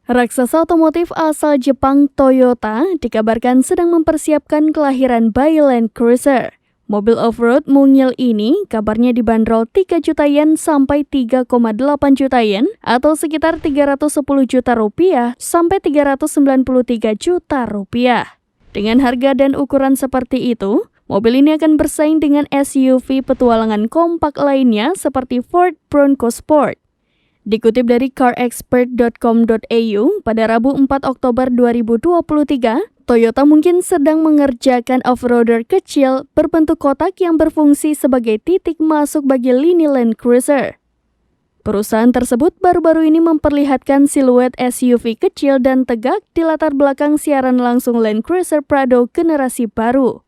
Raksasa otomotif asal Jepang Toyota dikabarkan sedang mempersiapkan kelahiran bayi Land Cruiser. Mobil off-road mungil ini kabarnya dibanderol 3 juta yen sampai 3,8 juta yen atau sekitar 310 juta rupiah sampai 393 juta rupiah. Dengan harga dan ukuran seperti itu, mobil ini akan bersaing dengan SUV petualangan kompak lainnya seperti Ford Bronco Sport. Dikutip dari carexpert.com.au, pada Rabu 4 Oktober 2023, Toyota mungkin sedang mengerjakan off-roader kecil berbentuk kotak yang berfungsi sebagai titik masuk bagi lini Land Cruiser. Perusahaan tersebut baru-baru ini memperlihatkan siluet SUV kecil dan tegak di latar belakang siaran langsung Land Cruiser Prado generasi baru.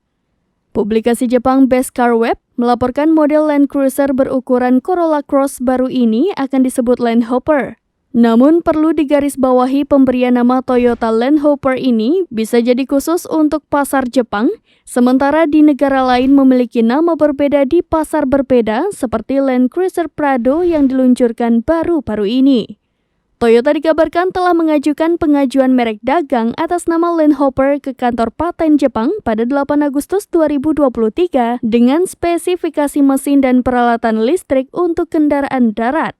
Publikasi Jepang Best Car Web melaporkan model Land Cruiser berukuran Corolla Cross baru ini akan disebut Land Hopper. Namun perlu digarisbawahi pemberian nama Toyota Land Hopper ini bisa jadi khusus untuk pasar Jepang, sementara di negara lain memiliki nama berbeda di pasar berbeda seperti Land Cruiser Prado yang diluncurkan baru-baru ini. Toyota dikabarkan telah mengajukan pengajuan merek dagang atas nama Land Hopper ke kantor paten Jepang pada 8 Agustus 2023 dengan spesifikasi mesin dan peralatan listrik untuk kendaraan darat.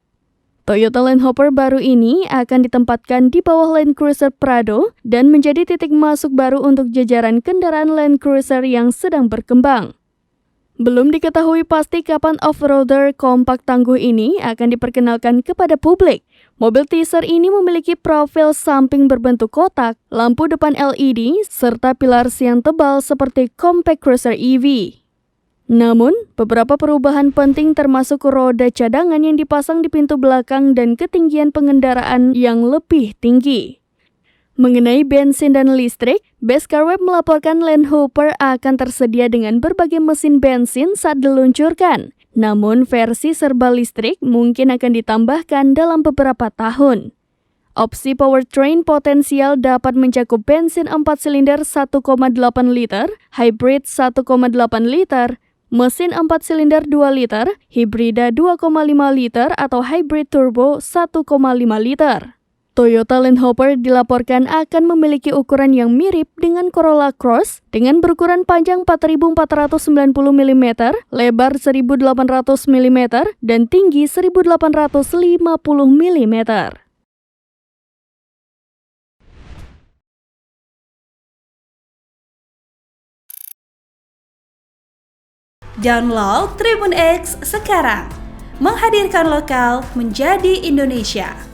Toyota Land Hopper baru ini akan ditempatkan di bawah Land Cruiser Prado dan menjadi titik masuk baru untuk jajaran kendaraan Land Cruiser yang sedang berkembang. Belum diketahui pasti kapan off-roader kompak tangguh ini akan diperkenalkan kepada publik. Mobil teaser ini memiliki profil samping berbentuk kotak, lampu depan LED, serta pilar siang tebal seperti compact cruiser EV. Namun, beberapa perubahan penting termasuk roda cadangan yang dipasang di pintu belakang dan ketinggian pengendaraan yang lebih tinggi. Mengenai bensin dan listrik, Best Car Web melaporkan Land Hopper akan tersedia dengan berbagai mesin bensin saat diluncurkan. Namun versi serba listrik mungkin akan ditambahkan dalam beberapa tahun. Opsi powertrain potensial dapat mencakup bensin 4 silinder 1,8 liter, hybrid 1,8 liter, mesin 4 silinder 2 liter, hibrida 2,5 liter atau hybrid turbo 1,5 liter. Toyota Land Hopper dilaporkan akan memiliki ukuran yang mirip dengan Corolla Cross dengan berukuran panjang 4.490 mm, lebar 1.800 mm, dan tinggi 1.850 mm. Download Tribun X sekarang, menghadirkan lokal menjadi Indonesia.